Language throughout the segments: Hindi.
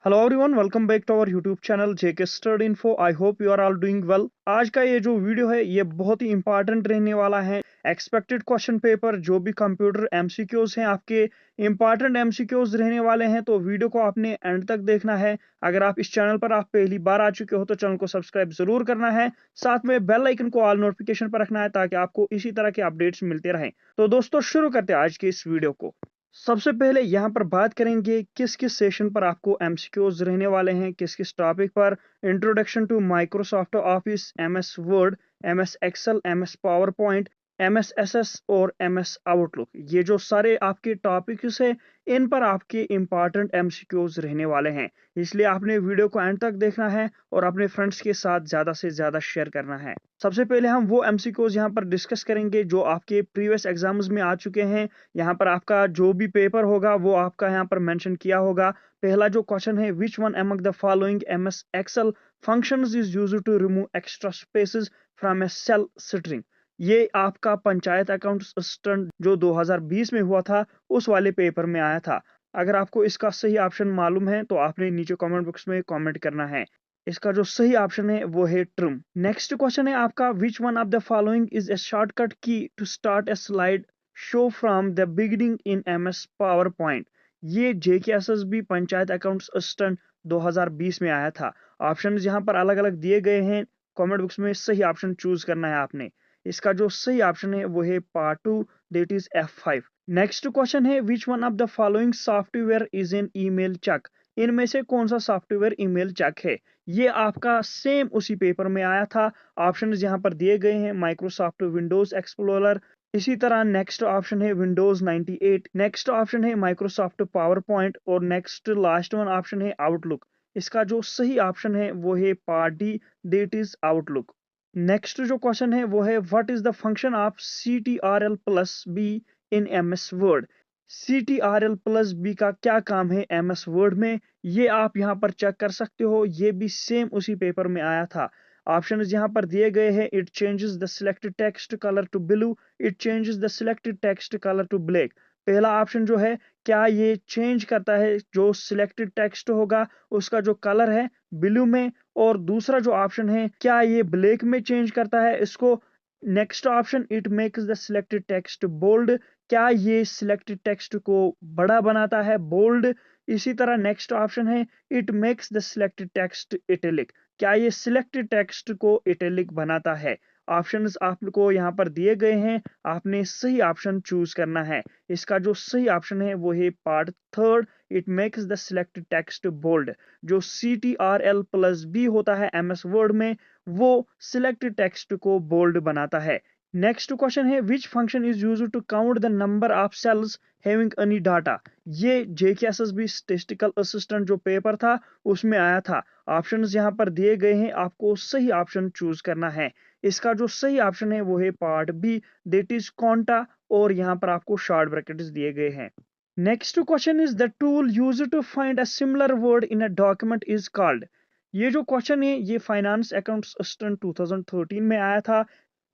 Hello everyone, welcome back to our YouTube channel JK study info. I hope you are all doing well. आज का ये जो वीडियो है ये बहुत ही इंपॉर्टेंट रहने वाला है। एक्सपेक्टेड क्वेश्चन पेपर जो भी कंप्यूटर एमसीक्यूज हैं आपके इंपॉर्टेंट एमसीक्यूज रहने वाले हैं, तो वीडियो को आपने एंड तक देखना है। अगर आप इस चैनल पर आप पहली बार आ चुके हो तो चैनल को सब्सक्राइब जरूर करना है, साथ में बेल आइकन को ऑल नोटिफिकेशन पर रखना है ताकि आपको इसी तरह के अपडेट्स मिलते रहें। तो दोस्तों शुरू करते हैं आज के इस वीडियो को। सबसे पहले यहाँ पर बात करेंगे किस किस सेशन पर आपको एमसीक्यूज रहने वाले हैं, किस किस टॉपिक पर। Introduction to Microsoft Office, MS Word, MS Excel, MS PowerPoint, MS Access और एमएस आउटलुक। ये जो सारे आपके टॉपिक्स हैं इन पर आपके इंपॉर्टेंट एमसीक्यूज रहने वाले हैं, इसलिए आपने वीडियो को एंड तक देखना है और अपने फ्रेंड्स के साथ ज़्यादा से ज़्यादा शेयर करना है। सबसे पहले हम वो एमसीक्यूज यहाँ पर डिस्कस करेंगे जो आपके प्रीवियस एग्जाम्स में आ चुके हैं। यहाँ पर आपका जो भी पेपर होगा वो आपका यहाँ पर मेंशन किया होगा। पहला जो क्वेश्चन है, which one among the following MS Excel functions is used to remove extra spaces from a cell string. ये आपका पंचायत अकाउंट असिस्टेंट जो 2020 में हुआ था उस वाले पेपर में आया था। अगर आपको इसका सही ऑप्शन मालूम है तो आपने नीचे कमेंट बॉक्स में कमेंट करना है। इसका जो सही ऑप्शन है वो है ट्रिम। नेक्स्ट क्वेश्चन है आपका, which one of the following is a shortcut key to start a slide show from the beginning in MS PowerPoint. ये जेकेएसएसबी पंचायत अकाउंट्स असिस्टेंट 2020 में आया था। ऑप्शन यहाँ पर अलग अलग दिए गए हैं, कमेंट बॉक्स में सही ऑप्शन चूज करना है आपने। इसका जो सही ऑप्शन है वो है part 2, that is F5। Next question है, which one of the following software is an email check. इनमें से कौन सा सॉफ्टवेयर ईमेल चेक है। ये आपका सेम उसी पेपर में आया था। ऑप्शन यहाँ पर दिए गए हैं, माइक्रोसॉफ्ट विंडोज एक्सप्लोरर, इसी तरह नेक्स्ट ऑप्शन है विंडोज 98, नेक्स्ट ऑप्शन है माइक्रोसॉफ्ट पावर पॉइंट और नेक्स्ट लास्ट वन ऑप्शन है आउटलुक। इसका जो सही ऑप्शन है वो है part D, that is Outlook. Next जो क्वेश्चन है वो है, what is the function of CTRL plus B in MS Word. CTRL plus B का क्या काम है एमएस वर्ड में, ये आप यहाँ पर चेक कर सकते हो। ये भी सेम उसी पेपर में आया था। ऑप्शंस यहाँ पर दिए गए हैं, it changes the selected text colour to blue, it changes the selected text colour to black. पहला ऑप्शन जो है, क्या ये चेंज करता है जो सिलेक्टेड टेक्स्ट होगा उसका जो कलर है ब्लू में, और दूसरा जो ऑप्शन है क्या ये ब्लैक में चेंज करता है इसको। Next option, it makes the selected text bold, क्या ये सिलेक्टेड टेक्स्ट को बड़ा बनाता है, बोल्ड। इसी तरह नेक्स्ट ऑप्शन है, it makes the selected text italic, क्या ये सिलेक्टेड टेक्स्ट को इटैलिक बनाता है। ऑप्शंस आपको यहाँ पर दिए गए हैं, आपने सही ऑप्शन चूज करना है। इसका जो सही ऑप्शन है वो है part third, it makes the selected text bold. जो CTRL प्लस बी होता है एमएस वर्ड में वो सिलेक्टेड टेक्स्ट को बोल्ड बनाता है। नेक्स्ट क्वेश्चन है, which function is used to count the number of cells having any data. ये जेकेएसएसबी स्टैटिस्टिकल असिस्टेंट जो पेपर था उसमें आया था। ऑप्शंस यहाँ पर दिए गए हैं, आपको सही ऑप्शन चूज करना है। इसका जो सही ऑप्शन है वो है part B, that is COUNTA, और यहाँ पर आपको शॉर्ट ब्रैकेट्स दिए गए हैं। Next question is, the tool used to find a similar word in a document is called. ये जो क्वेश्चन है ये फाइनेंस अकाउंट्स असिस्टेंट 2013 में आया था।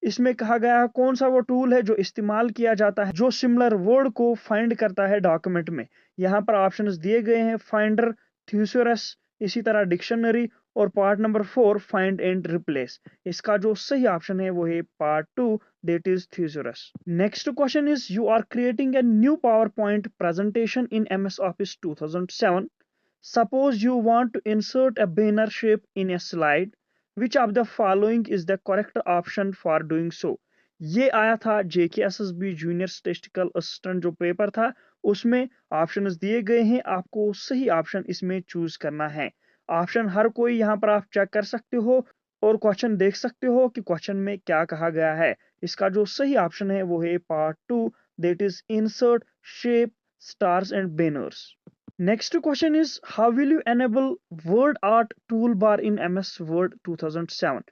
इसमें कहा गया है कौन सा वो टूल है जो इस्तेमाल किया जाता है जो सिमिलर वर्ड को फाइंड करता है डॉक्यूमेंट में। यहाँ पर ऑप्शंस दिए गए हैं, फाइंडर, थ्यूसरस, इसी तरह डिक्शनरी, और part number 4, find and replace. इसका जो सही ऑप्शन है वो है part 2, that is thesaurus. Next question is, you are creating a new PowerPoint presentation in MS Office 2007। Suppose you want to insert a banner shape in a slide. Which of the following is the correct option for doing so? ये आया था JKSSB जूनियर स्टैटिस्टिकल असिस्टेंट जो पेपर था उसमें। ऑप्शंस दिए गए हैं, आपको सही ऑप्शन इसमें चूज करना है। ऑप्शन हर कोई यहाँ पर आप चेक कर सकते हो और क्वेश्चन देख सकते हो कि क्वेश्चन में क्या कहा गया है। इसका जो सही ऑप्शन है वो है part 2, that is insert shape stars and banners. Next question is, how will you enable word art toolbar in MS Word 2007?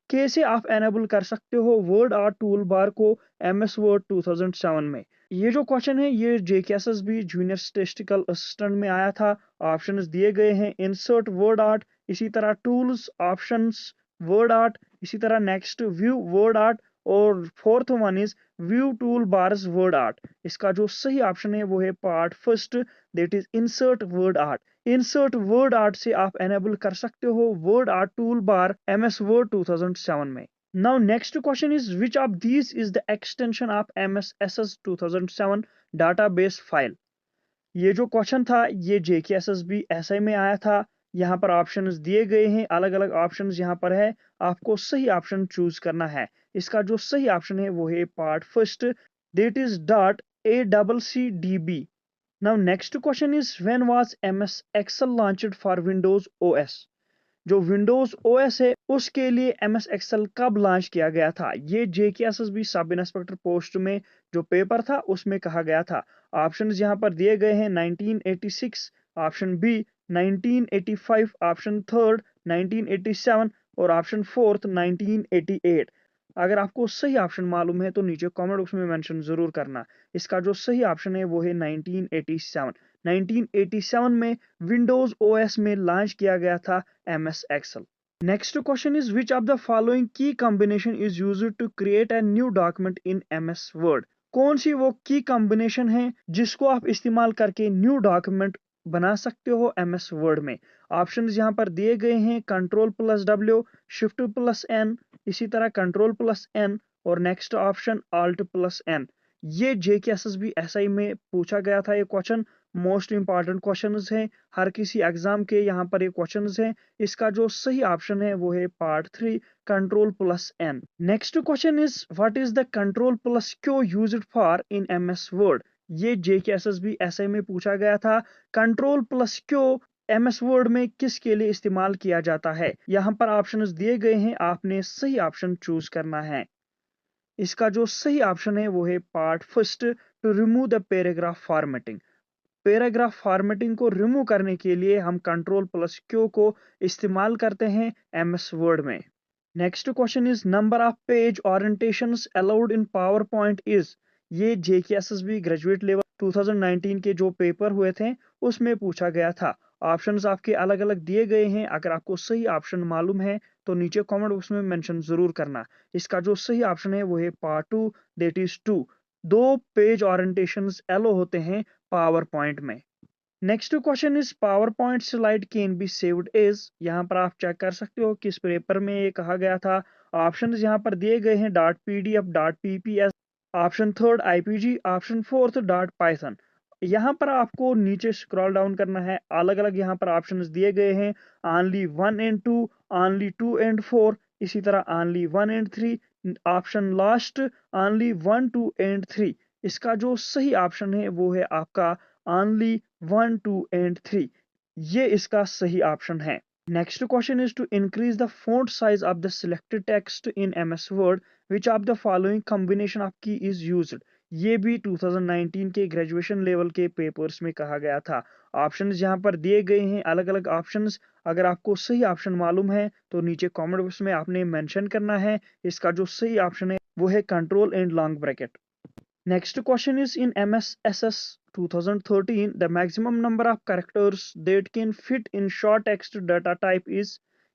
कैसे आप enable कर सकते हो word art toolbar को MS Word 2007 में। ये जो क्वेश्चन है ये JKSSB जूनियर स्टैटिस्टिकल असिस्टेंट में आया था। ऑप्शंस दिए गए हैं, इंसर्ट वर्ड आर्ट, इसी तरह टूल्स ऑप्शंस वर्ड आर्ट, इसी तरह नेक्स्ट व्यू वर्ड आर्ट, और fourth one is view tool bars word art. इसका जो सही ऑप्शन है वो है part first, that is insert word art. Insert word art से आप एनेबल कर सकते हो word art tool bar MS Word 2007 में। Now next question is which of these is the extension of MS SS 2007 database file. ये जो क्वेश्चन था ये JKSSB SI में आया था। यहाँ पर ऑप्शंस दिए गए हैं, अलग अलग ऑप्शंस यहाँ पर है, आपको सही ऑप्शन चूज करना है। इसका जो सही ऑप्शन है वो है part first, that is .ACCDB। Now next question is when was MS Excel launched for Windows OS? जो Windows OS है उसके लिए MS Excel कब लॉन्च किया गया था? ये JKSSB सब इंस्पेक्टर पोस्ट में जो पेपर था उसमें कहा गया था। ऑप्शंस यहाँ पर दिए गए हैं 1986, ऑप्शन बी 1985, ऑप्शन थर्ड 1987 और ऑप्शन फोर्थ 1988। अगर आपको सही ऑप्शन मालूम है तो नीचे कमेंट बॉक्स में मेंशन जरूर करना। इसका जो सही ऑप्शन है वो है 1987। 1987 में विंडोज OS में लॉन्च किया गया था MS Excel। Next question is which of the following key combination is used to create a new document in MS Word। कौन सी वो की कॉम्बिनेशन है जिसको आप इस्तेमाल करके न्यू डॉक्यूमेंट बना सकते हो MS Word में। ऑप्शंस यहाँ पर दिए गए हैं Ctrl+W, Shift+N, इसी तरह Ctrl+N और नेक्स्ट ऑप्शन Alt+N। ये JKSSB SI में पूछा गया था ये क्वेश्चन, मोस्ट इंपॉर्टेंट क्वेश्चंस हैं हर किसी एग्जाम के। यहाँ पर ये क्वेश्चंस हैं, इसका जो सही ऑप्शन है वो है part 3 Ctrl+N। Next question is what is the Ctrl+Q used for in MS Word। ये JKSSB SI में पूछा गया था। Ctrl+Q MS Word में किसके लिए इस्तेमाल किया जाता है। यहाँ पर ऑप्शंस दिए गए हैं, आपने सही ऑप्शन चूज करना है। इसका जो सही ऑप्शन है वो है part first, to remove the paragraph formatting. Paragraph formatting को रिमूव करने के लिए हम Ctrl+Q को इस्तेमाल करते हैं MS Word में। Next question is number of page orientations allowed in power point is. ये JKSSB ग्रेजुएट लेवल 2019 के जो पेपर हुए थे उसमें पूछा गया था। ऑप्शंस आपके अलग अलग दिए गए हैं, अगर आपको सही ऑप्शन मालूम है तो नीचे कमेंट बॉक्स में मेंशन जरूर करना। इसका जो सही ऑप्शन है वो है पार्ट 2, दैट इज 2। दो पेज ओरिएंटेशंस एलो होते हैं पावर पॉइंट में। Next question is PowerPoint slide can be saved as. यहाँ पर आप चेक कर सकते हो किस पेपर में ये कहा गया था। ऑप्शंस यहाँ पर दिए गए हैं .pdf, .pps, option third IPG, option fourth .python। यहाँ पर आपको नीचे स्क्रॉल डाउन करना है, अलग अलग यहाँ पर ऑप्शंस दिए गए हैं, ओनली 1 and 2, ओनली 2 and 4, इसी तरह only 1 and 3, option last only 1, 2 and 3। इसका जो सही ऑप्शन है वो है आपका ओनली 1, 2 and 3। ये इसका सही ऑप्शन है। Next question is to increase the font size of the selected text in MS Word, which of the following combination of key is used. ये भी 2019 के ग्रेजुएशन लेवल के पेपर्स में कहा गया था। ऑप्शंस यहाँ पर दिए गए हैं, अलग अलग ऑप्शंस। अगर आपको सही ऑप्शन मालूम है तो नीचे कमेंट बॉक्स में आपने मेंशन करना है। इसका जो सही ऑप्शन है वो है control and long bracket. Next question is in MS SS 2013, the maximum number of characters that can fit in short text data type is।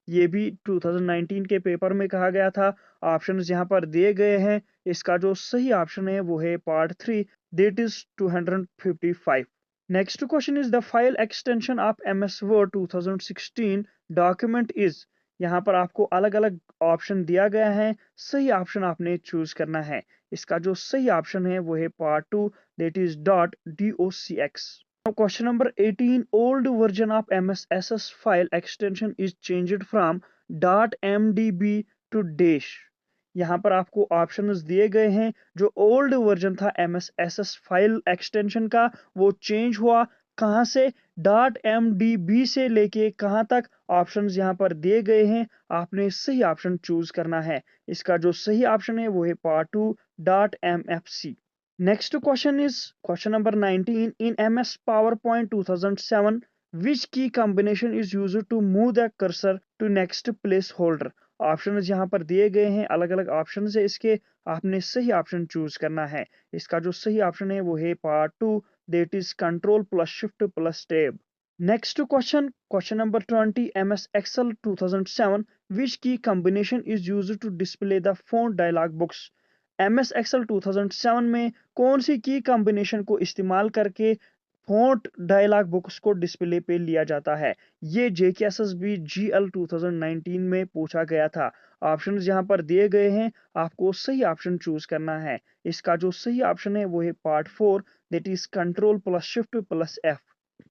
ये भी 2019 के पेपर में कहा गया था। ऑप्शंस यहाँ पर दिए गए हैं, इसका जो सही ऑप्शन है वो है part 3, that is 255। Next question is the file extension of MS Word 2016 document is. यहाँ पर आपको अलग अलग ऑप्शन दिया गया है, सही ऑप्शन आपने चूज करना है। इसका जो सही ऑप्शन है वो है part 2, that is .docx। Question number 18, old version of MS SS file extension is changed from .mdb to dash. यहाँ पर आपको ऑप्शंस दिए गए हैं, जो ओल्ड वर्जन था MS SS फाइल एक्सटेंशन का वो चेंज हुआ कहाँ से, .mdb से लेके कहाँ तक। ऑप्शंस यहाँ पर दिए गए हैं, आपने सही ऑप्शन चूज करना है। इसका जो सही ऑप्शन है वो है part 2, .mfc। Next question is question number 19, in MS PowerPoint 2007 which key combination is used to move the cursor to next place holder। Option यहाँ पर दिए गए हैं, अलग अलग ऑप्शन है इसके, आपने सही ऑप्शन चूज करना है। इसका जो सही ऑप्शन है वो है part 2, that is Ctrl+Shift+Tab। Next question, question number 20, MS Excel 2007 which key combination is used to display the font dialog box। MS Excel 2007 में कौन सी की कॉम्बिनेशन को इस्तेमाल करके फ़ॉन्ट डायलॉग बॉक्स को डिस्प्ले पे लिया जाता है। ये JKSSB GL 2019 में पूछा गया था। ऑप्शंस यहाँ पर दिए गए हैं, आपको सही ऑप्शन चूज करना है। इसका जो सही ऑप्शन है वो है part 4, that is control plus shift plus F।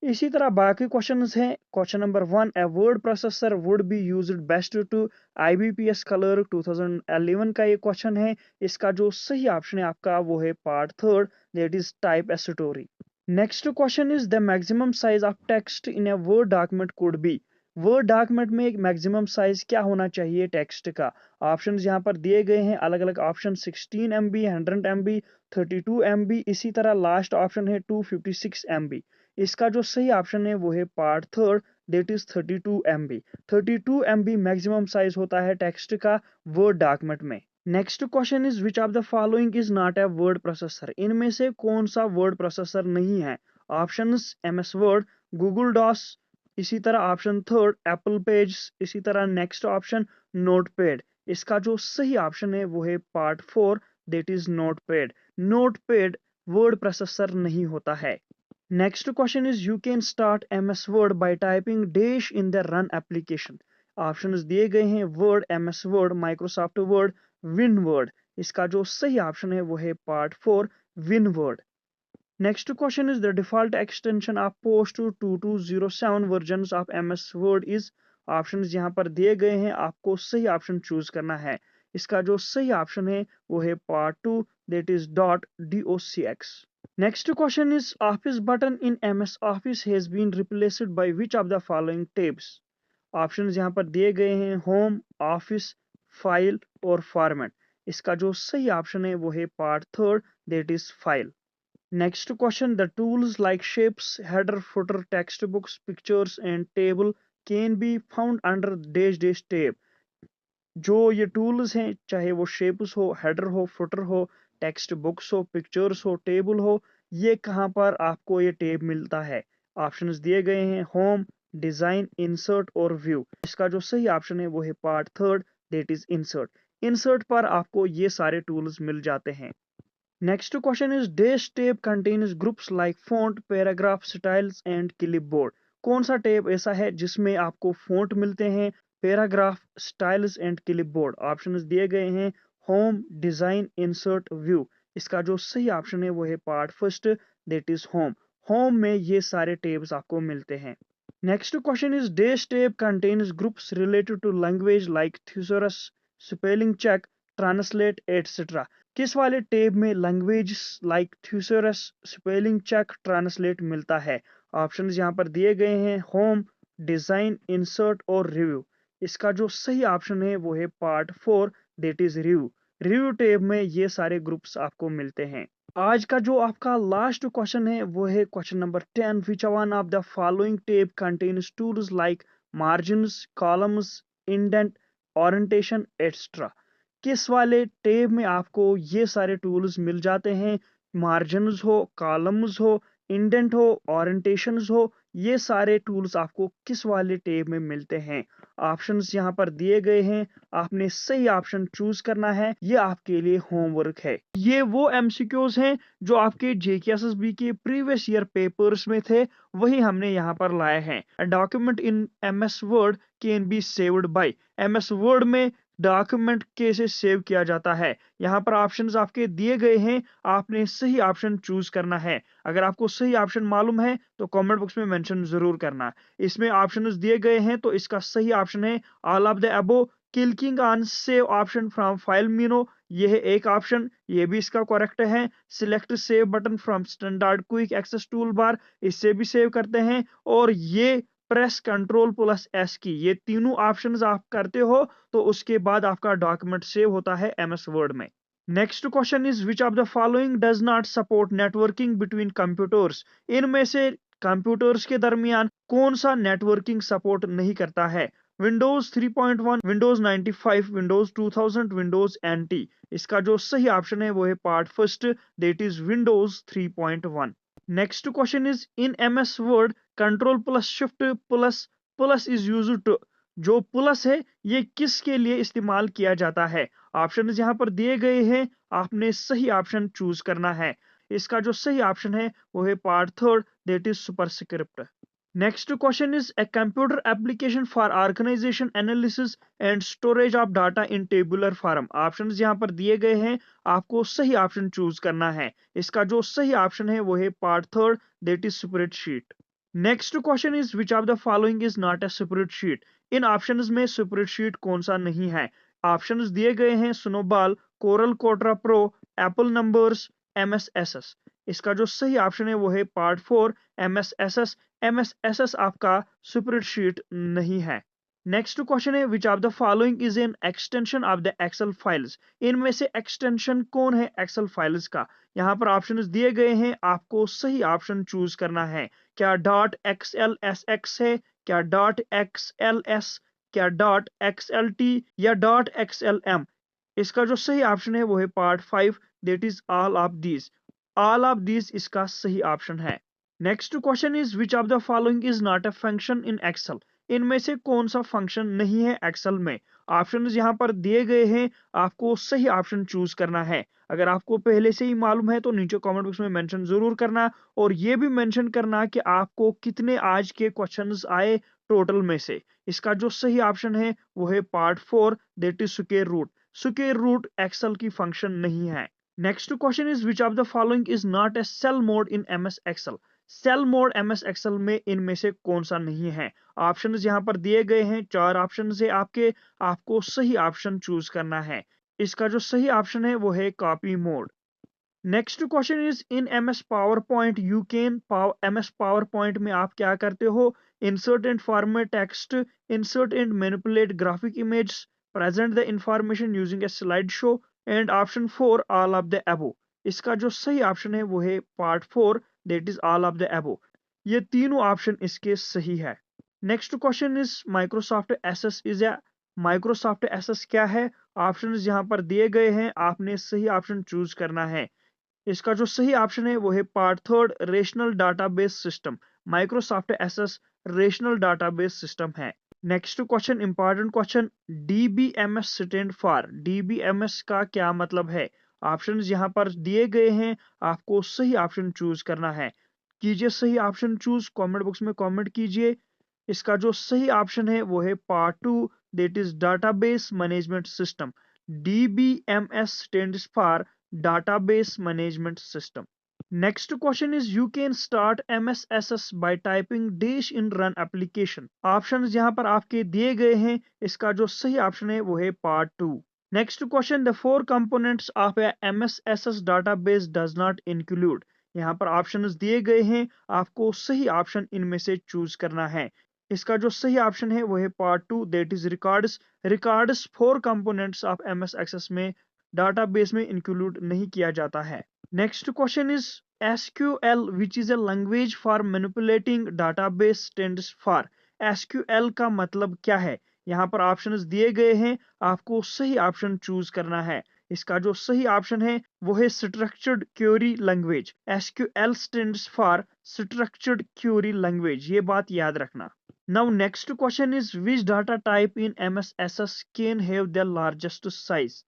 इसी तरह बाकी क्वेश्चंस हैं। Question number 1, a word processor would be used best to IBPS clerk 2011 का ये क्वेश्चन है। इसका जो सही ऑप्शन है आपका वो है part 3, that is type a story. Next question is the maximum size of text in a word document could be. Word document में एक मैक्सिमम साइज क्या होना चाहिए टेक्स्ट का। ऑप्शंस यहाँ पर दिए गए हैं, अलग अलग ऑप्शन 16 MB, 100 MB, 32 MB, इसी तरह लास्ट ऑप्शन है 256 MB। इसका जो सही ऑप्शन है वो है part 3, that is 32 MB। 32 MB maximum size होता है टेक्स्ट का वर्ड डॉक्यूमेंट में। Next question is which of the following is not a word processor. इनमें से कौन सा वर्ड प्रोसेसर नहीं है। Options MS Word, Google Docs, इसी तरह ऑप्शन 3 एप्पल पेज, इसी तरह नेक्स्ट ऑप्शन नोटपैड। इसका जो सही ऑप्शन है वो है part 4, that is notepad. Notepad word processor नहीं होता है। Next question is you can start MS Word by typing dash in the run application। Options दिए गए हैं word, MS Word, Microsoft Word, WinWord। इसका जो सही ऑप्शन है वो है part 4, WinWord। Next question is the default extension of post 2207 versions of MS Word is. Options यहाँ पर दिए गए हैं, आपको सही ऑप्शन चूज करना है। इसका जो सही ऑप्शन है वो है part 2, that is .docx। Next question is Office button in MS Office has been replaced by which of the following tabs। Options यहाँ पर दिए गए हैं होम, ऑफिस, फाइल और फॉर्मेट। इसका जो सही ऑप्शन है वो है part 3, that is file. Next question the tools like shapes, header, footer, text box, pictures and table can be found under dash dash tab. जो ये टूल्स हैं, चाहे वो शेप्स हो, हेडर हो, फुटर हो, टेक्स्ट बुक्स हो, पिक्चर्स हो, टेबल हो, ये कहाँ पर आपको ये टेब मिलता है। ऑप्शंस दिए गए हैं होम, डिजाइन, इंसर्ट और व्यू। इसका जो सही ऑप्शन है वो है part 3, that is insert. Insert पर आपको ये सारे टूल्स मिल जाते हैं। Next question is dash tab contains groups like font, paragraph, styles and clipboard. कौन सा टेब ऐसा है जिसमें आपको फॉन्ट मिलते हैं, paragraph, styles and clipboard. Options दिए गए हैं होम, डिजाइन, इंसर्ट, व्यू। इसका जो सही ऑप्शन है वो है part 1, that is home. Home में ये सारे टेब्स आपको मिलते हैं। Next question is dash tab contains groups related to language like thesaurus, spelling check, translate etcetera. किस वाले टेब में language like thesaurus, spelling check, translate मिलता है। ऑप्शंस यहाँ पर दिए गए हैं होम, डिजाइन, इंसर्ट और रिव्यू। इसका जो सही ऑप्शन है वो है part 4, that is review. Review टेब में ये सारे ग्रुप्स आपको मिलते हैं। आज का जो आपका लास्ट क्वेश्चन है वो है question number 10, which one of the following tab contains tools like margins, columns, indent, orientation etcetera. किस वाले टेब में आपको ये सारे टूल्स मिल जाते हैं। मार्जिन्स हो, कॉलम्स हो, इंडेंट हो, ओरिएंटेशंस हो, ये सारे टूल्स आपको किस वाले टेब में मिलते हैं। ऑप्शंस यहाँ पर दिए गए हैं, आपने सही ऑप्शन चूज करना है। ये आपके लिए होमवर्क है। ये वो MCQs हैं जो आपके JKSSB के प्रीवियस ईयर पेपर्स में थे, वही हमने यहाँ पर लाए हैं। Document in MS Word can be saved by. MS Word में डॉक्यूमेंट कैसे सेव किया जाता है। यहाँ पर ऑप्शंस आपके दिए गए हैं, आपने सही ऑप्शन चूज करना है। अगर आपको सही ऑप्शन मालूम है तो कमेंट बॉक्स में मेंशन जरूर करना। इसमें ऑप्शंस दिए गए हैं तो इसका सही ऑप्शन है all of the above. Clicking on save option from file menu, ये है एक ऑप्शन, ये भी इसका करेक्ट है। Select save button from standard quick access tool bar, इससे भी सेव करते हैं। और ये प्रेस कंट्रोल प्लस S की, ये तीनों ऑप्शंस आप करते हो तो उसके बाद आपका डॉक्यूमेंट सेव होता है MS Word में। Next question is which of the following does not support networking between computers. इनमें से कंप्यूटर्स के दरमियान कौन सा नेटवर्किंग सपोर्ट नहीं करता है। Windows 3.1, Windows 95, Windows 2000, Windows NT। इसका जो सही ऑप्शन है वो है part 1, that is Windows 3.1। Next question is in MS Word control plus shift plus plus is used to. जो प्लस है ये किसके लिए इस्तेमाल किया जाता है। ऑप्शन यहाँ पर दिए गए हैं, आपने सही ऑप्शन चूज करना है। इसका जो सही ऑप्शन है वो है part third, that is superscript. Next question is a computer application for organization analysis and storage of data in tabular form. Options यहाँ पर दिए गए हैं, आपको सही ऑप्शन चूज करना है। इसका जो सही ऑप्शन है वो है part third, that is spreadsheet. Next question is which of the following is not a spreadsheet. इन ऑप्शंस में स्प्रेडशीट कौन सा नहीं है। ऑप्शंस दिए गए हैं Snowball, Corel Quattro Pro, Apple Numbers, MSSS. इसका जो सही ऑप्शन है वो है पार्ट फोर, एमएसएसएस। एमएसएसएस आपका स्प्रेडशीट नहीं है। नेक्स्ट क्वेश्चन है which of the following is an extension of the Excel files. इनमें से एक्सटेंशन कौन है एक्सेल फाइल्स का। यहाँ पर ऑप्शंस दिए गए हैं, आपको सही ऑप्शन चूज करना है। क्या डॉट XLSX है, क्या डॉट XLS, क्या डॉट XLT या डॉट XLM। इसका जो सही ऑप्शन है वो है part five, that is all of these. All of these इसका सही ऑप्शन है। Next question is which of the following is not a function in Excel. इनमें से कौन सा फंक्शन नहीं है एक्सेल में। ऑप्शन यहाँ पर दिए गए हैं, आपको सही ऑप्शन चूज करना है। अगर आपको पहले से ही मालूम है तो नीचे कमेंट बॉक्स में मेंशन जरूर करना, और ये भी मेंशन करना कि आपको कितने आज के क्वेश्चंस आए टोटल में से। इसका जो सही ऑप्शन है वो है part four, that is square root. Square root Excel की फंक्शन नहीं है। Next question is which of the following is not a cell mode in MS Excel. Cell mode MS Excel में इनमें से कौन सा नहीं है। ऑप्शंस यहाँ पर दिए गए हैं, चार ऑप्शन है आपके, आपको सही ऑप्शन चूज करना है। इसका जो सही ऑप्शन है वो है copy mode. Next question is in MS power point you can MS PowerPoint में आप क्या करते हो। Insert and format text, insert and manipulate graphic image, present the information using A slide show, and option four all of the अबो। इसका जो सही ऑप्शन है वो है part four, that is all of the above. ये तीनों ऑप्शन इसके सही है। Next question is Microsoft SS is a. Microsoft SS क्या है। ऑप्शन यहाँ पर दिए गए हैं, आपने सही ऑप्शन चूज करना है। इसका जो सही ऑप्शन है वो है part third, relational database system. Microsoft SS relational database system है। Next question, important question, DBMS stand for. DBMS का क्या मतलब है। ऑप्शंस यहाँ पर दिए गए हैं, आपको सही ऑप्शन चूज करना है। कीजिए सही ऑप्शन चूज, कमेंट बॉक्स में कमेंट कीजिए। इसका जो सही ऑप्शन है वो है part two, that is database management system. DBMS stands for database management system. Next question is you can start MSSS by typing dash in run application. Options यहाँ पर आपके दिए गए हैं, इसका जो सही ऑप्शन है वो है part to. Next question, the four components of a MSSS database does not include. यहाँ पर ऑप्शंस दिए गए हैं, आपको सही ऑप्शन इनमें से चूज करना है। इसका जो सही ऑप्शन है वो है part two, that is records. Records four components of MS Access में डाटाबेस में इंक्लूड नहीं किया जाता है। Next question is SQL which is a language for manipulating database stands for. SQL का मतलब क्या है। यहाँ पर ऑप्शंस दिए गए हैं, आपको सही ऑप्शन चूज करना है। इसका जो सही ऑप्शन है वो है structured query language. SQL stands for structured query language, ये बात याद रखना। Now next question is which data type in MSSS can have the largest size।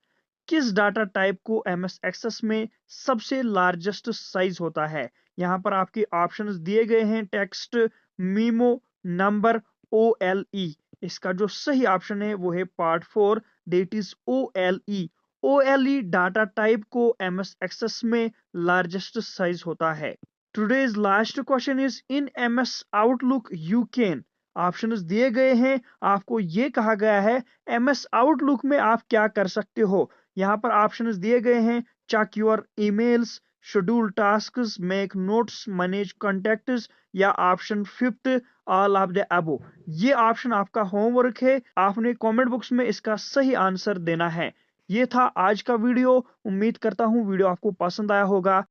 किस डाटा टाइप को एमएस एक्सेस में सबसे लार्जेस्ट साइज होता है। यहाँ पर आपके ऑप्शंस दिए गए हैं, टेक्स्ट, मीमो, नंबर, OLE। इसका जो सही ऑप्शन है वो है part four, that is OLE। OLE data type को एमएस एक्सेस में लार्जेस्ट साइज होता है। Today's last question is in MS outlook you can. Options दिए गए हैं, आपको ये कहा गया है एमएस आउटलुक में आप क्या कर सकते हो। यहाँ पर ऑप्शंस दिए गए हैं, check your emails, schedule tasks, make notes, manage contacts, या option fifth all of the above. ये ऑप्शन आपका होमवर्क है, आपने कमेंट बॉक्स में इसका सही आंसर देना है। ये था आज का वीडियो, उम्मीद करता हूँ वीडियो आपको पसंद आया होगा।